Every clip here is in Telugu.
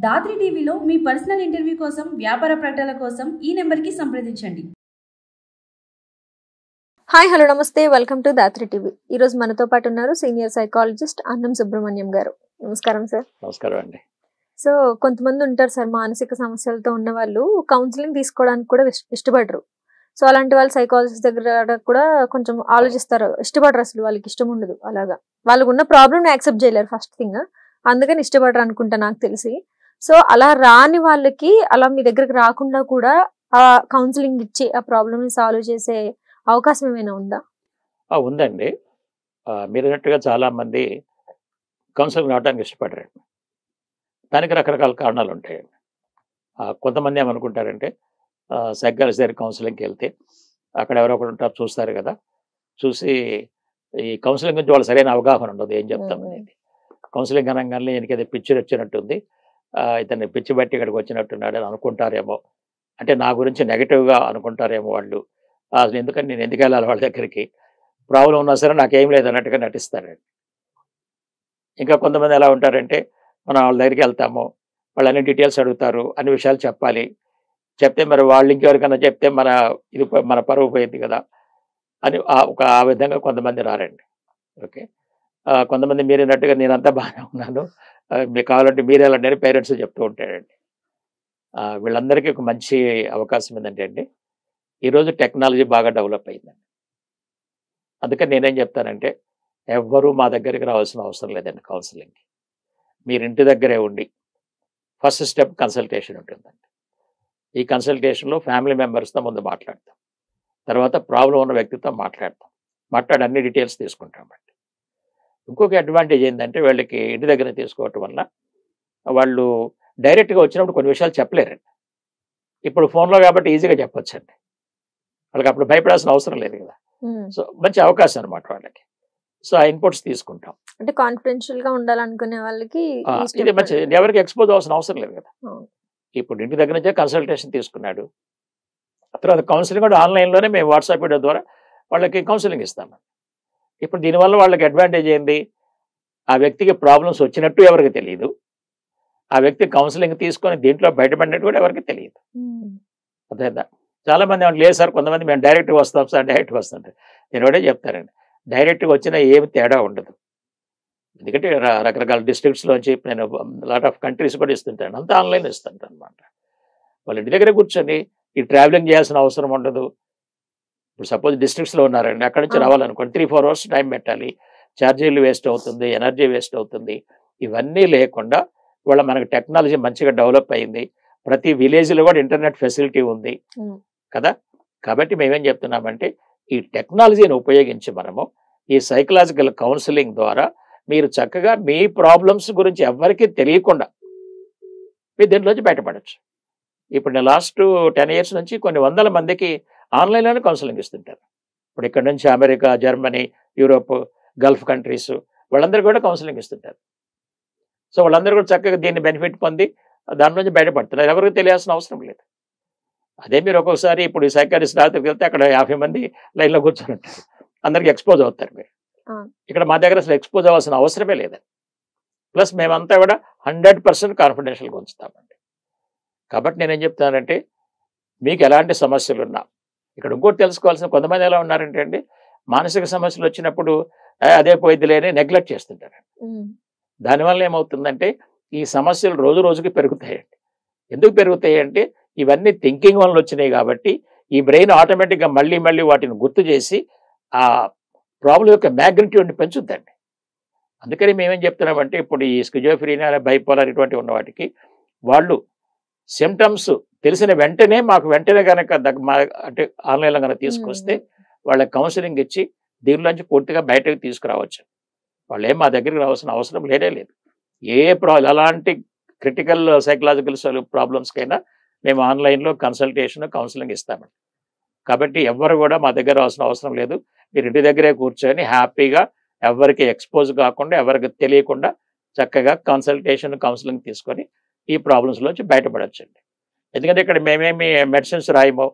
దాత్రి టీవీలో మీ పర్సనల్ ఇంటర్వ్యూ కోసం, వ్యాపార ప్రకటనల కోసం ఈ నెంబర్కి సంప్రదించండి. హాయ్ హలో నమస్తే, వెల్కమ్ టు దాత్రి టీవీ. ఈ రోజు మనతో పాటు ఉన్నారు సీనియర్ సైకాలజిస్ట్ అన్నం సుబ్రహ్మణ్యం గారు. నమస్కారం సార్. నమస్కారం అండి. సో కొంతమంది ఉంటారు సార్, మానసిక సమస్యలతో ఉన్న వాళ్ళు కౌన్సిలింగ్ తీసుకోవడానికి కూడా ఇష్టపడరు. సో అలాంటి వాళ్ళు సైకాలజిస్ట్ దగ్గర కూడా కొంచెం ఆలోచిస్తారు, ఇష్టపడరు, అసలు వాళ్ళకి ఇష్టం ఉండదు. అలాగా వాళ్ళకు ఉన్న ప్రాబ్లమ్ యాక్సెప్ట్ చేయలేరు ఫస్ట్ థింగ్, అందుకని ఇష్టపడరు అనుకుంటా నాకు తెలిసి. సో అలా రాని వాళ్ళకి, అలా మీ దగ్గరకు రాకుండా కూడా ఆ కౌన్సిలింగ్ ఇచ్చి ఆ ప్రాబ్లమ్ని సాల్వ్ చేసే అవకాశం ఏమైనా ఉందా? ఉందండి. మీరు అన్నట్టుగా చాలామంది కౌన్సిలింగ్ రావడానికి ఇష్టపడరండి. దానికి రకరకాల కారణాలు ఉంటాయండి. కొంతమంది ఏమనుకుంటారంటే సైకాలజిస్ట్ దగ్గర కౌన్సిలింగ్కి వెళ్తే అక్కడ ఎవరో ఒకరు ఉంటారు, చూస్తారు కదా, చూసి ఈ కౌన్సిలింగ్ గురించి వాళ్ళు సరైన అవగాహన ఉండదు, ఏం చెప్తాం అనేది. కౌన్సిలింగ్ అనగానే ఈయనకి ఏదో పిచ్చి వచ్చినట్టుంది, ఇతన్ని పిచ్చి బట్టి ఇక్కడికి వచ్చినట్టున్నాడు అని అనుకుంటారేమో, అంటే నా గురించి నెగిటివ్గా అనుకుంటారేమో వాళ్ళు. అసలు ఎందుకని నేను ఎందుకు వెళ్ళాలి వాళ్ళ దగ్గరికి, ప్రాబ్లం ఉన్నా సరే నాకేం లేదు అన్నట్టుగా నటిస్తారండి. ఇంకా కొంతమంది ఎలా ఉంటారంటే, మనం వాళ్ళ దగ్గరికి వెళ్తాము, వాళ్ళు అన్ని డీటెయిల్స్ అడుగుతారు, అన్ని విషయాలు చెప్పాలి, చెప్తే మరి వాళ్ళు ఇంకెవరికైనా చెప్తే మన పరువు పోయింది కదా అని ఆ విధంగా కొంతమంది రారండి. ఓకే. కొంతమంది మీరేనట్టుగా నేనంతా బాగానే ఉన్నాను, మీకు కావాలంటే మీరే వెళ్ళండి పేరెంట్స్ చెప్తూ ఉంటారండి. వీళ్ళందరికీ ఒక మంచి అవకాశం ఏంటంటే అండి, ఈరోజు టెక్నాలజీ బాగా డెవలప్ అయిందండి. అందుకని నేనేం చెప్తానంటే, ఎవ్వరూ మా దగ్గరికి రావాల్సిన అవసరం లేదండి కౌన్సిలింగ్కి. మీరు ఇంటి దగ్గరే ఉండి ఫస్ట్ స్టెప్ కన్సల్టేషన్ ఉంటుందండి. ఈ కన్సల్టేషన్లో ఫ్యామిలీ మెంబర్స్తో ముందు మాట్లాడతాం, తర్వాత ప్రాబ్లం ఉన్న వ్యక్తితో మాట్లాడి అన్ని డీటెయిల్స్ తీసుకుంటామండి. ఇంకొక అడ్వాంటేజ్ ఏంటంటే, వీళ్ళకి ఇంటి దగ్గర తీసుకోవటం వల్ల వాళ్ళు డైరెక్ట్గా వచ్చినప్పుడు కొన్ని విషయాలు చెప్పలేరండి. ఇప్పుడు ఫోన్లో కాబట్టి ఈజీగా చెప్పొచ్చండి, వాళ్ళకి అప్పుడు భయపడాల్సిన అవసరం లేదు కదా. సో మంచి అవకాశం అనమాట వాళ్ళకి. సో ఆ ఇన్పుట్స్ తీసుకుంటాం. అంటే కాన్ఫిడెన్షియల్ గా ఉండాలనుకునే వాళ్ళకి ఇది మంచి, ఎవరికి ఎక్స్పోజ్ అవ్వాల్సిన అవసరం లేదు కదా. ఇప్పుడు ఇంటి దగ్గర నుంచే కన్సల్టేషన్ తీసుకున్నాడు, తర్వాత కౌన్సిలింగ్ కూడా ఆన్లైన్లోనే మేము వాట్సాప్ వీడియో ద్వారా వాళ్ళకి కౌన్సిలింగ్ ఇస్తాము. ఇప్పుడు దీనివల్ల వాళ్ళకి అడ్వాంటేజ్ ఏంది, ఆ వ్యక్తికి ప్రాబ్లమ్స్ వచ్చినట్టు ఎవరికి తెలియదు, ఆ వ్యక్తి కౌన్సిలింగ్ తీసుకొని దీంట్లో బయటపడినట్టు కూడా ఎవరికి తెలియదు. అదేదా చాలా మంది ఏమంటే లేదు సార్, కొంతమంది మేము డైరెక్ట్గా వస్తాం సార్, డైరెక్ట్గా వస్తుంటారు. నేను ఒకటే చెప్తారండి, డైరెక్ట్గా వచ్చినా ఏమి తేడా ఉండదు. ఎందుకంటే రకరకాల డిస్ట్రిక్ట్స్లోంచి నేను లాట్ ఆఫ్ కంట్రీస్ కూడా ఇస్తుంటాను, అంతా ఆన్లైన్ ఇస్తుంటాను అనమాట. వాళ్ళ ఇంటి దగ్గర కూర్చొని ఈ ట్రావెలింగ్ చేయాల్సిన అవసరం ఉండదు. ఇప్పుడు సపోజ్ డిస్ట్రిక్ట్స్లో ఉన్నారండి, అక్కడి నుంచి రావాలనుకోండి 3-4 hours టైం పెట్టాలి, ఛార్జీలు వేస్ట్ అవుతుంది, ఎనర్జీ వేస్ట్ అవుతుంది. ఇవన్నీ లేకుండా వాళ్ళ మనకి టెక్నాలజీ మంచిగా డెవలప్ అయింది, ప్రతి విలేజ్లో కూడా ఇంటర్నెట్ ఫెసిలిటీ ఉంది కదా. కాబట్టి మేమేం చెప్తున్నామంటే, ఈ టెక్నాలజీని ఉపయోగించి మనము ఈ సైకలాజికల్ కౌన్సిలింగ్ ద్వారా మీరు చక్కగా మీ ప్రాబ్లమ్స్ గురించి ఎవరికీ తెలియకుండా మీరు దీంట్లోంచి బయటపడచ్చు. ఇప్పుడు నేను లాస్ట్ 10 years నుంచి కొన్ని వందల మందికి ఆన్లైన్లోనే కౌన్సిలింగ్ ఇస్తుంటారు. ఇప్పుడు ఇక్కడ నుంచి America, Germany, Europe, Gulf countries వాళ్ళందరూ కూడా కౌన్సిలింగ్ ఇస్తుంటారు. సో వాళ్ళందరూ కూడా చక్కగా దీన్ని బెనిఫిట్ పొంది దాని నుంచి బయటపడుతున్నారు, ఎవరికి తెలియాల్సిన అవసరం లేదు. అదే మీరు ఒక్కొక్కసారి ఇప్పుడు ఈ సైకాలజిస్ట్ రాత్రికి వెళ్తే అక్కడ 50 మంది లైన్లో కూర్చొని ఉంటారు, అందరికి ఎక్స్పోజ్ అవుతారు. మీరు ఇక్కడ మా దగ్గర అసలు ఎక్స్పోజ్ అవ్వాల్సిన అవసరమే లేదండి. ప్లస్ మేమంతా కూడా 100% కాన్ఫిడెన్షియల్గా ఉంచుతామండి. కాబట్టి నేనేం చెప్తానంటే, మీకు ఎలాంటి సమస్యలు ఉన్నా, ఇక్కడ ఇంకోటి తెలుసుకోవాల్సిన, కొంతమంది ఎలా ఉన్నారంటే అండి, మానసిక సమస్యలు వచ్చినప్పుడు అదే పోయిద్దిలే అని నెగ్లెక్ట్ చేస్తుంటారు. దానివల్ల ఏమవుతుందంటే ఈ సమస్యలు రోజు రోజుకి పెరుగుతాయండి. ఎందుకు పెరుగుతాయి అంటే, ఇవన్నీ థింకింగ్ వల్ల వచ్చినాయి కాబట్టి ఈ బ్రెయిన్ ఆటోమేటిక్గా మళ్ళీ మళ్ళీ వాటిని గుర్తు చేసి ఆ ప్రాబ్లం యొక్క మ్యాగ్నిట్యూడ్ని పెంచుద్దండి. అందుకని మేమేం చెప్తున్నామంటే, ఇప్పుడు ఈ స్కిజోఫ్రీనియా, బైపోలార్ ఇటువంటి ఉన్న వాటికి వాళ్ళు సిమ్టమ్స్ తెలిసిన వెంటనే మాకు వెంటనే కనుక అంటే ఆన్లైన్లో కనుక తీసుకొస్తే వాళ్ళకి కౌన్సిలింగ్ ఇచ్చి దీనిలోంచి పూర్తిగా బయటకు తీసుకురావచ్చు. వాళ్ళు ఏం మా దగ్గరికి రావాల్సిన అవసరం లేదు. అలాంటి క్రిటికల్ సైకలాజికల్ ప్రాబ్లమ్స్కైనా మేము ఆన్లైన్లో కౌన్సిలింగ్ ఇస్తామండి. కాబట్టి ఎవ్వరు కూడా మా దగ్గర రావాల్సిన అవసరం లేదు. మీరు ఇంటి దగ్గరే కూర్చొని హ్యాపీగా, ఎవరికి ఎక్స్పోజ్ కాకుండా, ఎవరికి తెలియకుండా చక్కగా కౌన్సిలింగ్ తీసుకొని ఈ ప్రాబ్లమ్స్లోంచి బయటపడచ్చండి. ఎందుకంటే ఇక్కడ మేమేమి మెడిసిన్స్ రాయమో,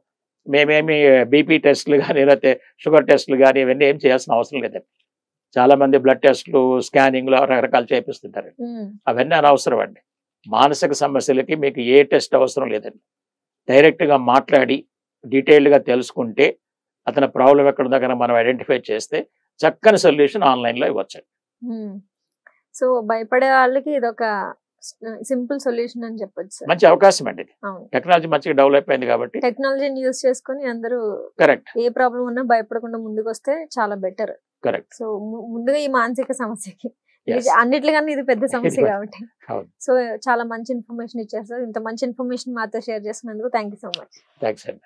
మేమేమి బీపీ టెస్టులు కానీ లేకపోతే షుగర్ టెస్టులు కానీ ఇవన్నీ ఏం చేయాల్సిన అవసరం లేదండి. చాలా మంది బ్లడ్ టెస్టులు, స్కానింగ్లు రకరకాలు చేపిస్తుంటారండి, అవన్నీ అనవసరం అండి. మానసిక సమస్యలకి మీకు ఏ టెస్ట్ అవసరం లేదండి. డైరెక్ట్గా మాట్లాడి డీటెయిల్డ్గా తెలుసుకుంటే అతని ప్రాబ్లం ఎక్కడ దగ్గర మనం ఐడెంటిఫై చేస్తే చక్కని సొల్యూషన్ ఆన్లైన్లో ఇవ్వచ్చు. సో భయపడే వాళ్ళకి ఇది ఒక సింపుల్ సొల్యూషన్ అని చెప్పొచ్చు సార్. మంచి అవకాశం అండి ఇది. అవును, టెక్నాలజీ మంచిగా డెవలప్ అయింది కాబట్టి టెక్నాలజీని యూజ్ చేసుకొని అందరూ కరెక్ట్ ఏ ప్రాబ్లం ఉన్నా భయపడకుండా ముందుకు వస్తే చాలా బెటర్. కరెక్ట్. సో ముందుగా ఈ మానసిక సమస్యకి అన్నిట్లుగానే ఇది పెద్ద సమస్య కాబట్టి అవును. సో చాలా మంచి ఇన్ఫర్మేషన్ ఇచ్చారు సార్. ఇంత మంచి ఇన్ఫర్మేషన్ మాతో షేర్ చేసినందుకు thank you so much. Thanks అండి.